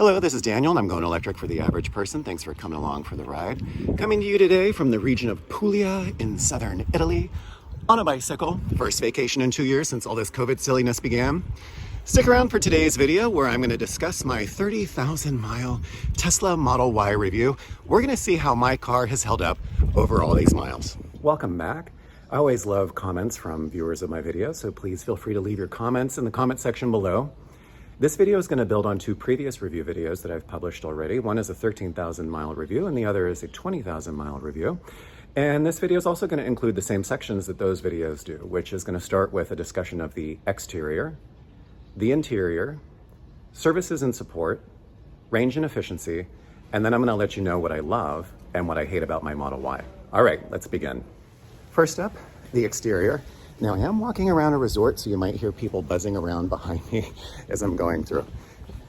Hello, this is Daniel, and I'm going electric for the average person. Thanks for coming along for the ride. Coming to you today from the region of Puglia in southern Italy on a bicycle. First vacation in 2 years since all this COVID silliness began. Stick around for today's video where I'm going to discuss my 30,000 mile Tesla Model Y review. We're going to see how my car has held up over all these miles. Welcome back. I always love comments from viewers of my videos, so please feel free to leave your comments in the comment section below. This video is going to build on two previous review videos that I've published already. One is a 13,000 mile review and the other is a 20,000 mile review. And this video is also going to include the same sections that those videos do, which is going to start with a discussion of the exterior, the interior, services and support, range and efficiency, and then I'm going to let you know what I love and what I hate about my Model Y. All right, let's begin. First up, the exterior. Now I am walking around a resort, so you might hear people buzzing around behind me as I'm going through.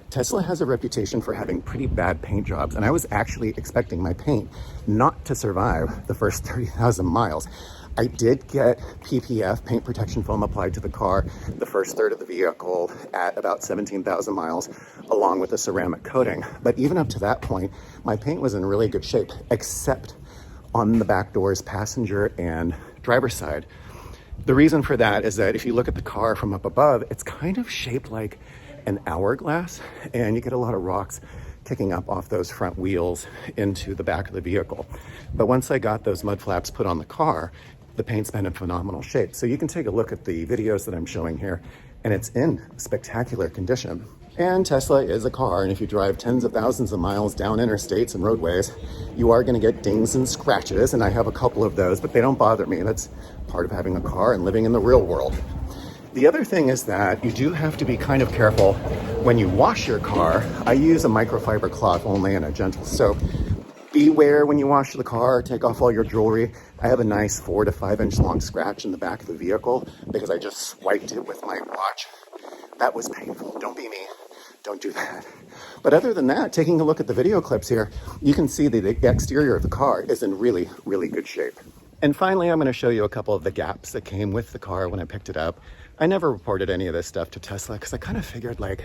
Tesla has a reputation for having pretty bad paint jobs, and I was actually expecting my paint not to survive the first 30,000 miles. I did get PPF, paint protection foam, applied to the car the first third of the vehicle at about 17,000 miles, along with a ceramic coating. But even up to that point, my paint was in really good shape, except on the back doors, passenger and driver's side. The reason for that is that if you look at the car from up above, it's kind of shaped like an hourglass, and you get a lot of rocks kicking up off those front wheels into the back of the vehicle. But once I got those mud flaps put on the car, the paint's been in phenomenal shape. So you can take a look at the videos that I'm showing here, and it's in spectacular condition. And Tesla is a car, and if you drive tens of thousands of miles down interstates and roadways, you are going to get dings and scratches, and I have a couple of those, but they don't bother me. That's part of having a car and living in the real world. The other thing is that you do have to be kind of careful when you wash your car. I use a microfiber cloth only and a gentle soap. Beware when you wash the car, take off all your jewelry. I have a nice 4 to 5 inch long scratch in the back of the vehicle because I just swiped it with my watch. That was painful. Don't be me. Don't do that. But other than that, taking a look at the video clips here, you can see that the exterior of the car is in really, really good shape. And finally, I'm going to show you a couple of the gaps that came with the car when I picked it up. I never reported any of this stuff to Tesla because I kind of figured, like,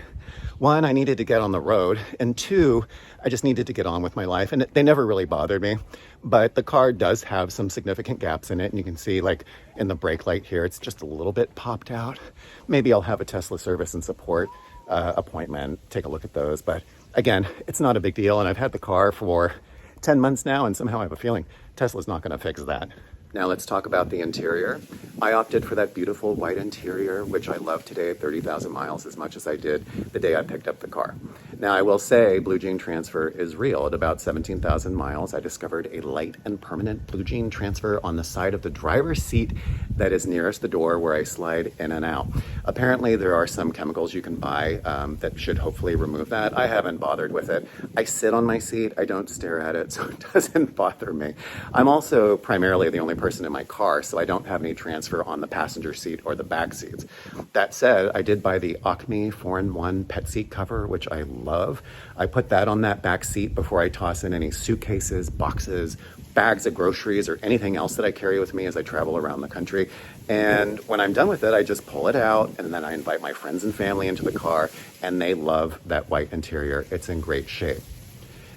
one, I needed to get on the road, and two, I just needed to get on with my life, and they never really bothered me. But the car does have some significant gaps in it, and you can see, like, in the brake light here, it's just a little bit popped out. Maybe I'll have a Tesla service and support appointment, take a look at those. But again, it's not a big deal, and I've had the car for 10 months now, and somehow I have a feeling Tesla's not going to fix that. Now let's talk about the interior. I opted for that beautiful white interior, which I love today at 30,000 miles as much as I did the day I picked up the car. Now I will say Blue Jean transfer is real. At about 17,000 miles, I discovered a light and permanent Blue Jean transfer on the side of the driver's seat that is nearest the door where I slide in and out. Apparently there are some chemicals you can buy that should hopefully remove that. I haven't bothered with it. I sit on my seat, I don't stare at it, so it doesn't bother me. I'm also primarily the only person in my car, so I don't have any transfer on the passenger seat or the back seats. That said, I did buy the IOKMEE 4-in-1 pet seat cover, which I love. I put that on that back seat before I toss in any suitcases, boxes, bags of groceries, or anything else that I carry with me as I travel around the country. And when I'm done with it, I just pull it out, and then I invite my friends and family into the car, and they love that white interior. It's in great shape.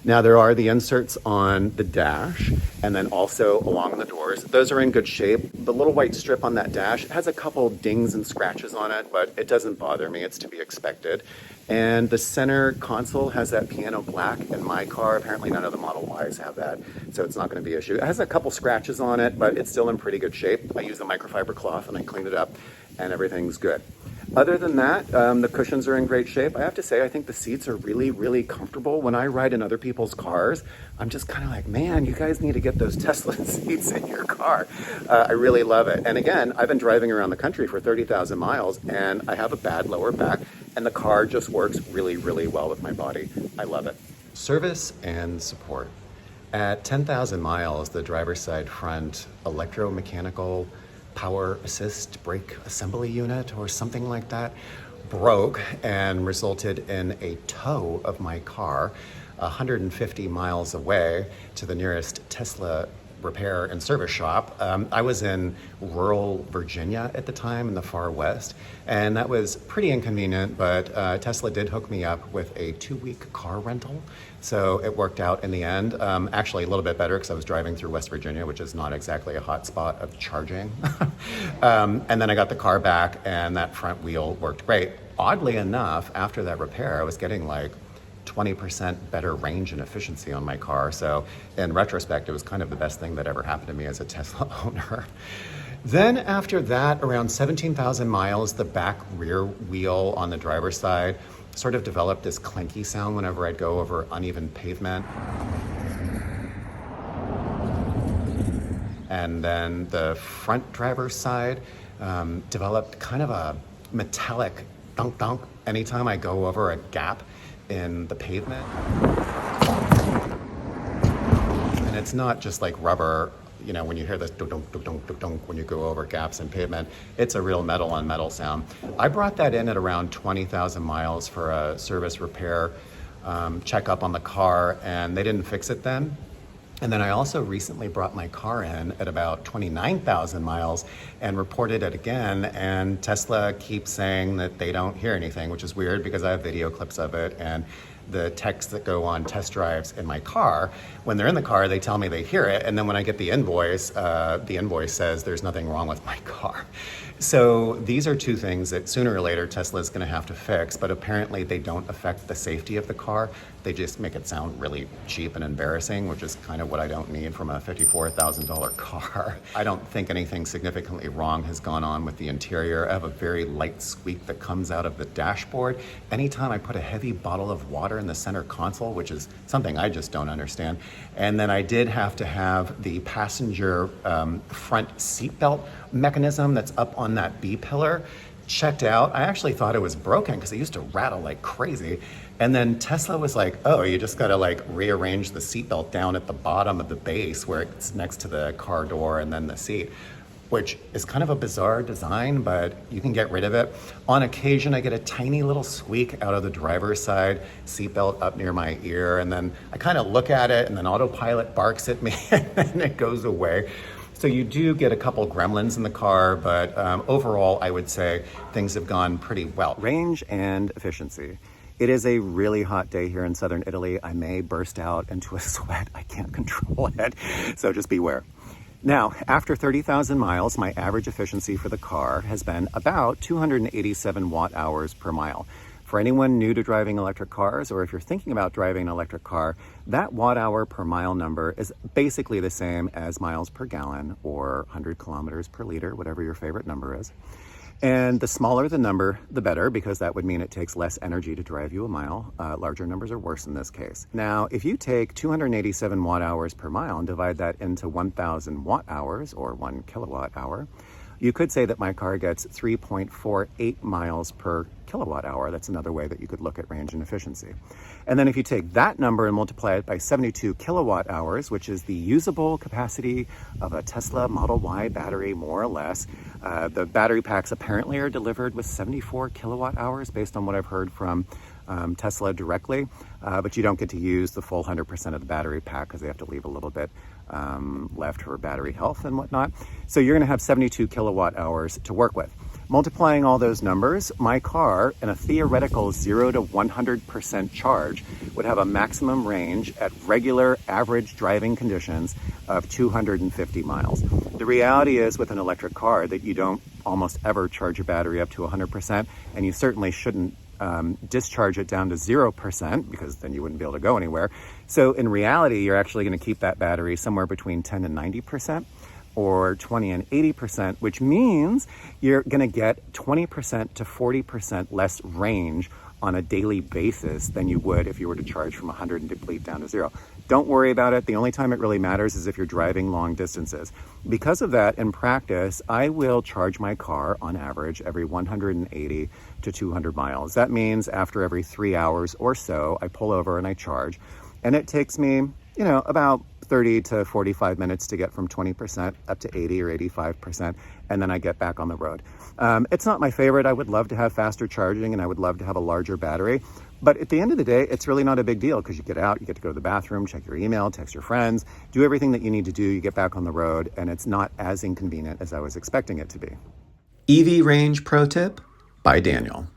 Now there are the inserts on the dash and then also along the doors. Those are in good shape. The little white strip on that dash has a couple dings and scratches on it, but it doesn't bother me. It's to be expected. And the center console has that piano black in my car. Apparently none of the Model Ys have that, so it's not going to be an issue. It has a couple scratches on it, but it's still in pretty good shape. I use a microfiber cloth and I cleaned it up and everything's good. Other than that, the cushions are in great shape. I have to say, I think the seats are really, really comfortable. When I ride in other people's cars, I'm just kind of like, man, you guys need to get those Tesla seats in your car. I really love it. And again, I've been driving around the country for 30,000 miles, and I have a bad lower back, and the car just works really, really well with my body. I love it. Service and support. At 10,000 miles, the driver's side front electromechanical power assist brake assembly unit or something like that broke and resulted in a tow of my car 150 miles away to the nearest Tesla repair and service shop. I was in rural Virginia at the time in the far west, and that was pretty inconvenient, but Tesla did hook me up with a 2-week car rental. So it worked out in the end. Actually, a little bit better because I was driving through West Virginia, which is not exactly a hot spot of charging. And then I got the car back, and that front wheel worked great. Oddly enough, after that repair, I was getting like 20% better range and efficiency on my car. So in retrospect, it was kind of the best thing that ever happened to me as a Tesla owner. Then after that, around 17,000 miles, the back rear wheel on the driver's side sort of developed this clanky sound whenever I'd go over uneven pavement. And then the front driver's side developed kind of a metallic dunk dunk anytime I go over a gap in the pavement. And it's not just like rubber, you know, when you hear this dunk dunk dunk dunk dunk when you go over gaps in pavement, it's a real metal on metal sound. I brought that in at around 20,000 miles for a service repair checkup on the car, and they didn't fix it then. And then I also recently brought my car in at about 29,000 miles and reported it again, and Tesla keeps saying that they don't hear anything, which is weird because I have video clips of it, and the techs that go on test drives in my car, when they're in the car, they tell me they hear it, and then when I get the invoice says there's nothing wrong with my car. So these are two things that sooner or later Tesla is going to have to fix, but apparently they don't affect the safety of the car. They just make it sound really cheap and embarrassing, which is kind of what I don't need from a $54,000 car. I don't think anything significantly wrong has gone on with the interior. I have a very light squeak that comes out of the dashboard anytime I put a heavy bottle of water in the center console, which is something I just don't understand. And then I did have to have the passenger front seatbelt mechanism that's up on that B pillar checked out. I actually thought it was broken because it used to rattle like crazy. And then Tesla was like, oh, you just gotta like rearrange the seatbelt down at the bottom of the base where it's next to the car door and then the seat, which is kind of a bizarre design, but you can get rid of it. On occasion, I get a tiny little squeak out of the driver's side seatbelt up near my ear, and then I kind of look at it and then autopilot barks at me and then it goes away. So you do get a couple gremlins in the car, but overall, I would say things have gone pretty well. Range and efficiency. It is a really hot day here in southern Italy. I may burst out into a sweat. I can't control it, so just beware. Now, after 30,000 miles, my average efficiency for the car has been about 287 watt hours per mile. For anyone new to driving electric cars, or if you're thinking about driving an electric car, that watt hour per mile number is basically the same as miles per gallon or 100 kilometers per liter, whatever your favorite number is. And the smaller the number, the better, because that would mean it takes less energy to drive you a mile. Larger numbers are worse in this case. Now, if you take 287 watt hours per mile and divide that into 1,000 watt hours, or 1 kilowatt hour, you could say that my car gets 3.48 miles per kilowatt hour. That's another way that you could look at range and efficiency. And then if you take that number and multiply it by 72 kilowatt hours, which is the usable capacity of a Tesla Model Y battery, more or less, the battery packs apparently are delivered with 74 kilowatt hours based on what I've heard from Tesla directly, but you don't get to use the full 100% of the battery pack because they have to leave a little bit left for battery health and whatnot. So you're going to have 72 kilowatt hours to work with. Multiplying all those numbers, my car, in a theoretical 0 to 100% charge, would have a maximum range at regular average driving conditions of 250 miles. The reality is with an electric car that you don't almost ever charge your battery up to 100%, and you certainly shouldn't discharge it down to 0% because then you wouldn't be able to go anywhere. So in reality, you're actually going to keep that battery somewhere between 10 and 90%. Or 20 and 80%, which means you're going to get 20% to 40% less range on a daily basis than you would if you were to charge from 100 and deplete down to 0. Don't worry about it. The only time it really matters is if you're driving long distances. Because of that, in practice, I will charge my car on average every 180 to 200 miles. That means after every 3 hours or so, I pull over and I charge. And it takes me, about 30 to 45 minutes to get from 20% up to 80 or 85%, and then I get back on the road. It's not my favorite. I would love to have faster charging and I would love to have a larger battery, But at the end of the day, it's really not a big deal because you get out, you get to go to the bathroom, check your email, text your friends, do everything that you need to do, you get back on the road, and it's not as inconvenient as I was expecting it to be. EV range pro tip by Daniel.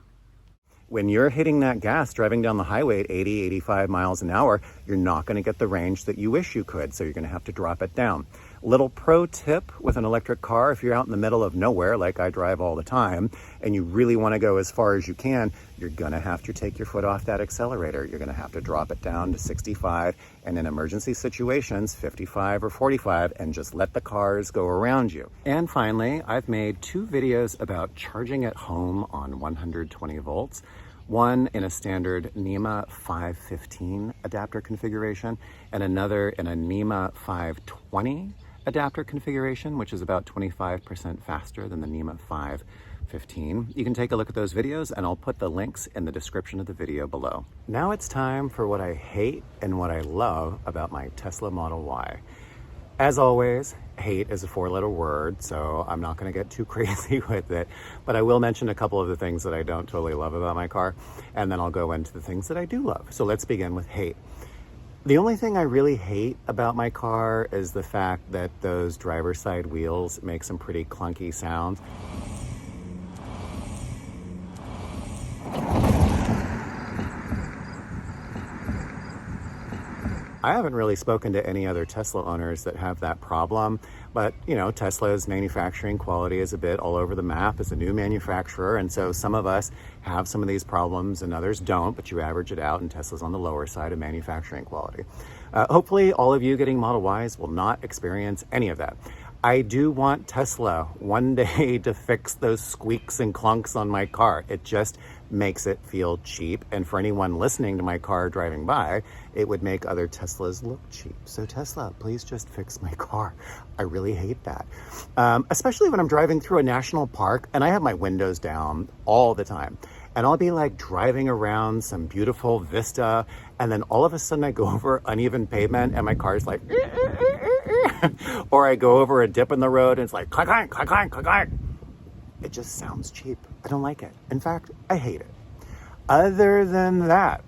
When you're hitting that gas driving down the highway at 80, 85 miles an hour, you're not going to get the range that you wish you could, so you're going to have to drop it down. Little pro tip with an electric car, if you're out in the middle of nowhere, like I drive all the time, and you really want to go as far as you can, you're going to have to take your foot off that accelerator. You're going to have to drop it down to 65, and in emergency situations, 55 or 45, and just let the cars go around you. And finally, I've made 2 videos about charging at home on 120 volts. One in a standard NEMA 515 adapter configuration, and another in a NEMA 520 adapter configuration, which is about 25% faster than the NEMA 515. You can take a look at those videos, and I'll put the links in the description of the video below. Now it's time for what I hate and what I love about my Tesla Model Y. As always, hate is a 4-letter word, so I'm not going to get too crazy with it, but I will mention a couple of the things that I don't totally love about my car, and then I'll go into the things that I do love. So let's begin with hate. The only thing I really hate about my car is the fact that those driver's side wheels make some pretty clunky sounds. I haven't really spoken to any other Tesla owners that have that problem, but you know, Tesla's manufacturing quality is a bit all over the map as a new manufacturer, and so some of us have some of these problems and others don't, but you average it out and Tesla's on the lower side of manufacturing quality. Hopefully all of you getting Model Ys will not experience any of that. I do want Tesla one day to fix those squeaks and clunks on my car. It just makes it feel cheap. And for anyone listening to my car driving by, it would make other Teslas look cheap. So Tesla, please just fix my car. I really hate that. Especially when I'm driving through a national park and I have my windows down all the time. And I'll be like driving around some beautiful vista, and then all of a sudden I go over uneven pavement and my car's like, or I go over a dip in the road and it's like, clank, clank, clank, clank, clank, clank. It just sounds cheap. I don't like it. In fact, I hate it. Other than that,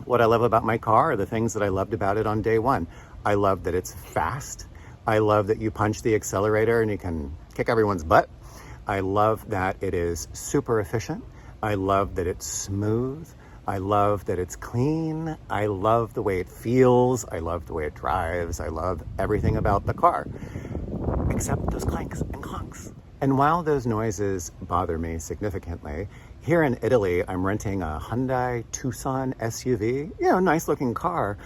what I love about my car are the things that I loved about it on day one. I love that it's fast. I love that you punch the accelerator and you can kick everyone's butt. I love that it is super efficient. I love that it's smooth. I love that it's clean. I love the way it feels. I love the way it drives. I love everything about the car, except those clanks and clunks. And while those noises bother me significantly, here in Italy, I'm renting a Hyundai Tucson SUV, you know, nice looking car,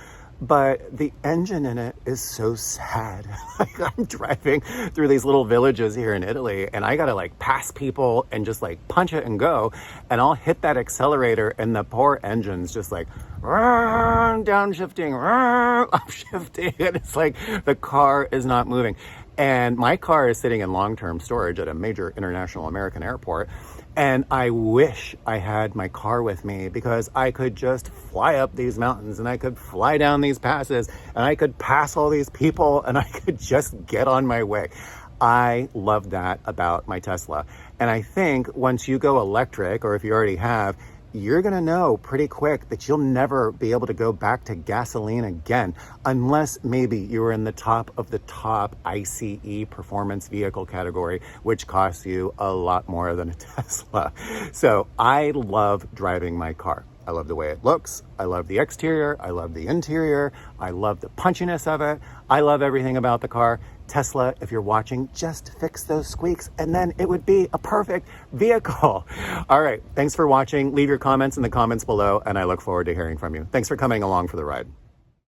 but the engine in it is so sad. Like I'm driving through these little villages here in Italy and I gotta like pass people and just like punch it and go, and I'll hit that accelerator and the poor engine's just like downshifting, upshifting, and it's like the car is not moving. And my car is sitting in long-term storage at a major international American airport. And I wish I had my car with me because I could just fly up these mountains and I could fly down these passes and I could pass all these people and I could just get on my way. I love that about my Tesla. And I think once you go electric, or if you already have, you're gonna know pretty quick that you'll never be able to go back to gasoline again, unless maybe you were in the top of the top ICE performance vehicle category, which costs you a lot more than a Tesla. So I love driving my car. I love the way it looks. I love the exterior. I love the interior. I love the punchiness of it. I love everything about the car. Tesla, if you're watching, just fix those squeaks and then it would be a perfect vehicle. All right. Thanks for watching. Leave your comments in the comments below and I look forward to hearing from you. Thanks for coming along for the ride.